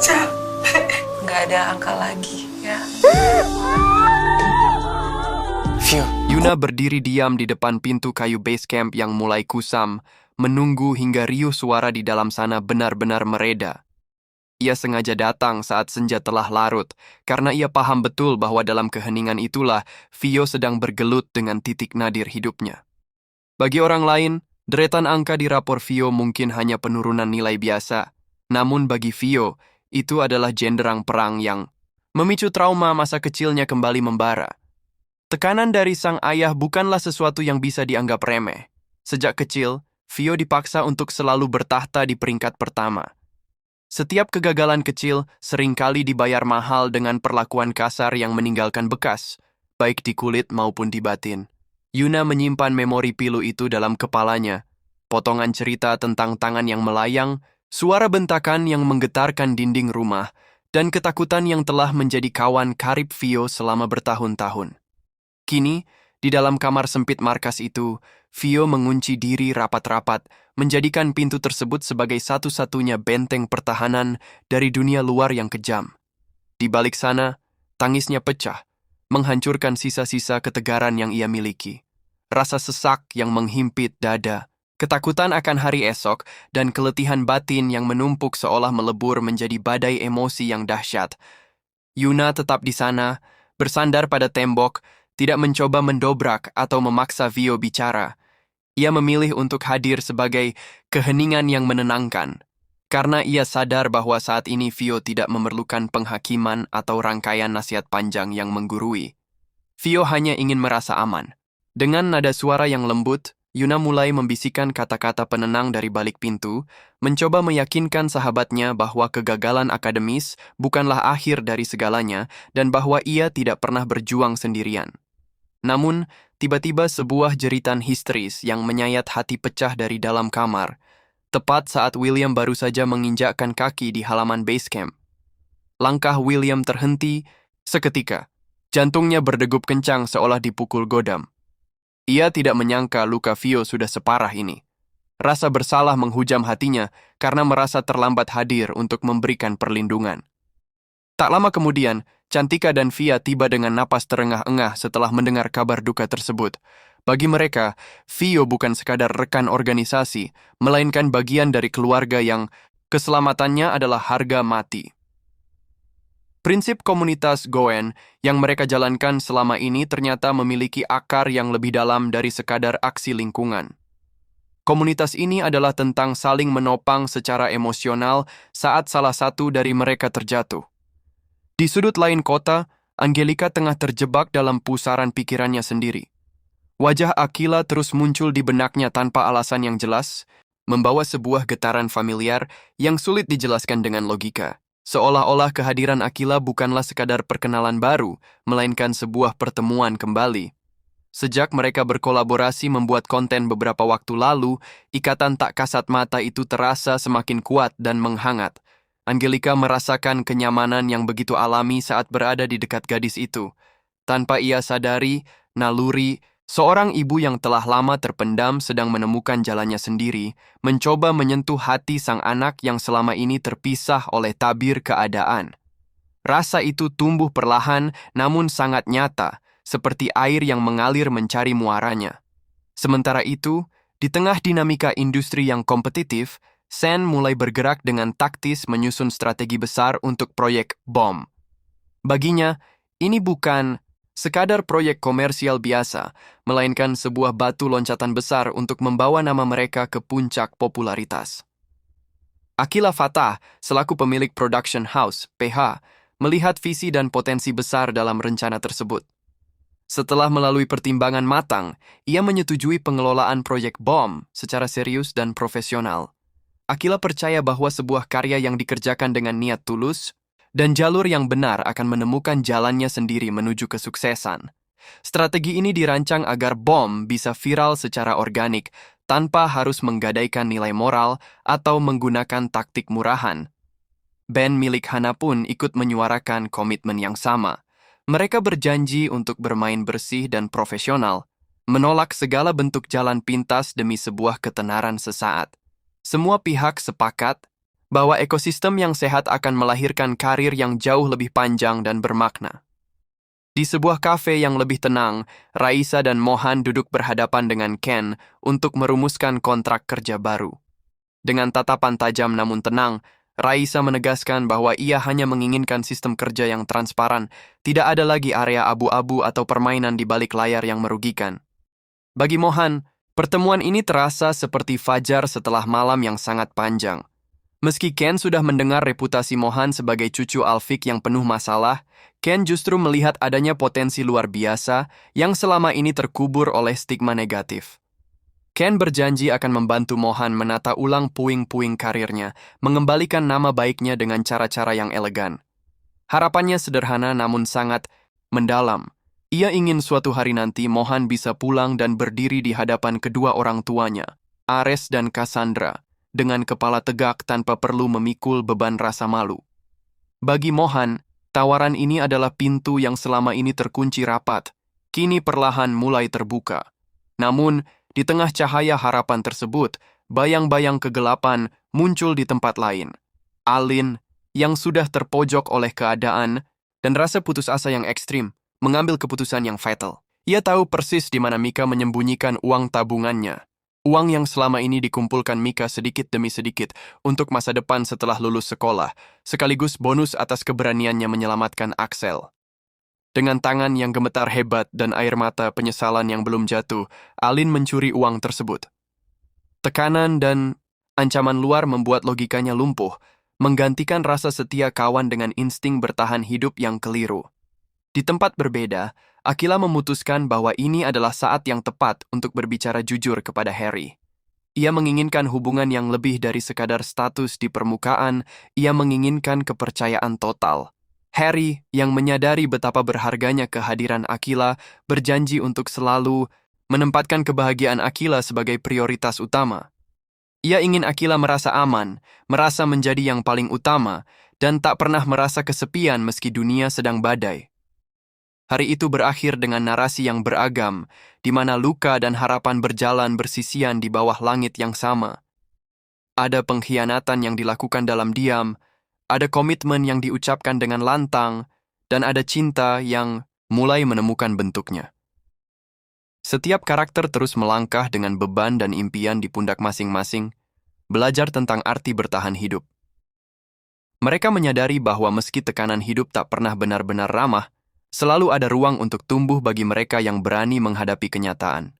Capek. Nggak ada angka lagi, ya. Vio, Yuna berdiri diam di depan pintu kayu base camp yang mulai kusam, menunggu hingga riuh suara di dalam sana benar-benar mereda. Ia sengaja datang saat senja telah larut, karena ia paham betul bahwa dalam keheningan itulah Vio sedang bergelut dengan titik nadir hidupnya. Bagi orang lain, deretan angka di rapor Vio mungkin hanya penurunan nilai biasa. Namun bagi Vio, itu adalah genderang perang yang memicu trauma masa kecilnya kembali membara. Tekanan dari sang ayah bukanlah sesuatu yang bisa dianggap remeh. Sejak kecil, Vio dipaksa untuk selalu bertahta di peringkat pertama. Setiap kegagalan kecil seringkali dibayar mahal dengan perlakuan kasar yang meninggalkan bekas, baik di kulit maupun di batin. Yuna menyimpan memori pilu itu dalam kepalanya. Potongan cerita tentang tangan yang melayang, suara bentakan yang menggetarkan dinding rumah, dan ketakutan yang telah menjadi kawan karib Vio selama bertahun-tahun. Kini, di dalam kamar sempit markas itu, Vio mengunci diri rapat-rapat, menjadikan pintu tersebut sebagai satu-satunya benteng pertahanan dari dunia luar yang kejam. Di balik sana, tangisnya pecah, menghancurkan sisa-sisa ketegaran yang ia miliki. Rasa sesak yang menghimpit dada, ketakutan akan hari esok, dan keletihan batin yang menumpuk seolah melebur menjadi badai emosi yang dahsyat. Yuna tetap di sana, bersandar pada tembok, tidak mencoba mendobrak atau memaksa Vio bicara. Ia memilih untuk hadir sebagai keheningan yang menenangkan, karena ia sadar bahwa saat ini Vio tidak memerlukan penghakiman atau rangkaian nasihat panjang yang menggurui. Vio hanya ingin merasa aman. Dengan nada suara yang lembut, Yuna mulai membisikkan kata-kata penenang dari balik pintu, mencoba meyakinkan sahabatnya bahwa kegagalan akademis bukanlah akhir dari segalanya dan bahwa ia tidak pernah berjuang sendirian. Namun, tiba-tiba sebuah jeritan histeris yang menyayat hati pecah dari dalam kamar, tepat saat William baru saja menginjakkan kaki di halaman base camp. Langkah William terhenti seketika. Jantungnya berdegup kencang seolah dipukul godam. Ia tidak menyangka luka Vio sudah separah ini. Rasa bersalah menghujam hatinya karena merasa terlambat hadir untuk memberikan perlindungan. Tak lama kemudian, Cantika dan Via tiba dengan napas terengah-engah setelah mendengar kabar duka tersebut. Bagi mereka, Vio bukan sekadar rekan organisasi, melainkan bagian dari keluarga yang keselamatannya adalah harga mati. Prinsip komunitas Goen yang mereka jalankan selama ini ternyata memiliki akar yang lebih dalam dari sekadar aksi lingkungan. Komunitas ini adalah tentang saling menopang secara emosional saat salah satu dari mereka terjatuh. Di sudut lain kota, Angelica tengah terjebak dalam pusaran pikirannya sendiri. Wajah Akila terus muncul di benaknya tanpa alasan yang jelas, membawa sebuah getaran familiar yang sulit dijelaskan dengan logika. Seolah-olah kehadiran Akila bukanlah sekadar perkenalan baru, melainkan sebuah pertemuan kembali. Sejak mereka berkolaborasi membuat konten beberapa waktu lalu, ikatan tak kasat mata itu terasa semakin kuat dan menghangat. Angelica merasakan kenyamanan yang begitu alami saat berada di dekat gadis itu. Tanpa ia sadari, naluri, seorang ibu yang telah lama terpendam sedang menemukan jalannya sendiri, mencoba menyentuh hati sang anak yang selama ini terpisah oleh tabir keadaan. Rasa itu tumbuh perlahan namun sangat nyata, seperti air yang mengalir mencari muaranya. Sementara itu, di tengah dinamika industri yang kompetitif, Sen mulai bergerak dengan taktis menyusun strategi besar untuk proyek bom. Baginya, ini bukan sekadar proyek komersial biasa, melainkan sebuah batu loncatan besar untuk membawa nama mereka ke puncak popularitas. Akila Fatah, selaku pemilik production house, PH, melihat visi dan potensi besar dalam rencana tersebut. Setelah melalui pertimbangan matang, ia menyetujui pengelolaan proyek bom secara serius dan profesional. Akila percaya bahwa sebuah karya yang dikerjakan dengan niat tulus dan jalur yang benar akan menemukan jalannya sendiri menuju kesuksesan. Strategi ini dirancang agar bom bisa viral secara organik tanpa harus menggadaikan nilai moral atau menggunakan taktik murahan. Band milik Hana pun ikut menyuarakan komitmen yang sama. Mereka berjanji untuk bermain bersih dan profesional, menolak segala bentuk jalan pintas demi sebuah ketenaran sesaat. Semua pihak sepakat bahwa ekosistem yang sehat akan melahirkan karir yang jauh lebih panjang dan bermakna. Di sebuah kafe yang lebih tenang, Raisa dan Mohan duduk berhadapan dengan Ken untuk merumuskan kontrak kerja baru. Dengan tatapan tajam namun tenang, Raisa menegaskan bahwa ia hanya menginginkan sistem kerja yang transparan, tidak ada lagi area abu-abu atau permainan di balik layar yang merugikan. Bagi Mohan, pertemuan ini terasa seperti fajar setelah malam yang sangat panjang. Meski Ken sudah mendengar reputasi Mohan sebagai cucu Alfik yang penuh masalah, Ken justru melihat adanya potensi luar biasa yang selama ini terkubur oleh stigma negatif. Ken berjanji akan membantu Mohan menata ulang puing-puing karirnya, mengembalikan nama baiknya dengan cara-cara yang elegan. Harapannya sederhana namun sangat mendalam. Ia ingin suatu hari nanti Mohan bisa pulang dan berdiri di hadapan kedua orang tuanya, Ares dan Cassandra, dengan kepala tegak tanpa perlu memikul beban rasa malu. Bagi Mohan, tawaran ini adalah pintu yang selama ini terkunci rapat, kini perlahan mulai terbuka. Namun, di tengah cahaya harapan tersebut, bayang-bayang kegelapan muncul di tempat lain. Alin, yang sudah terpojok oleh keadaan dan rasa putus asa yang ekstrim, mengambil keputusan yang fatal. Ia tahu persis di mana Mika menyembunyikan uang tabungannya. Uang yang selama ini dikumpulkan Mika sedikit demi sedikit untuk masa depan setelah lulus sekolah, sekaligus bonus atas keberaniannya menyelamatkan Axel. Dengan tangan yang gemetar hebat dan air mata penyesalan yang belum jatuh, Alin mencuri uang tersebut. Tekanan dan ancaman luar membuat logikanya lumpuh, menggantikan rasa setia kawan dengan insting bertahan hidup yang keliru. Di tempat berbeda, Akila memutuskan bahwa ini adalah saat yang tepat untuk berbicara jujur kepada Harry. Ia menginginkan hubungan yang lebih dari sekadar status di permukaan, ia menginginkan kepercayaan total. Harry, yang menyadari betapa berharganya kehadiran Akila, berjanji untuk selalu menempatkan kebahagiaan Akila sebagai prioritas utama. Ia ingin Akila merasa aman, merasa menjadi yang paling utama, dan tak pernah merasa kesepian meski dunia sedang badai. Hari itu berakhir dengan narasi yang beragam, di mana luka dan harapan berjalan bersisian di bawah langit yang sama. Ada pengkhianatan yang dilakukan dalam diam, ada komitmen yang diucapkan dengan lantang, dan ada cinta yang mulai menemukan bentuknya. Setiap karakter terus melangkah dengan beban dan impian di pundak masing-masing, belajar tentang arti bertahan hidup. Mereka menyadari bahwa meski tekanan hidup tak pernah benar-benar ramah, selalu ada ruang untuk tumbuh bagi mereka yang berani menghadapi kenyataan.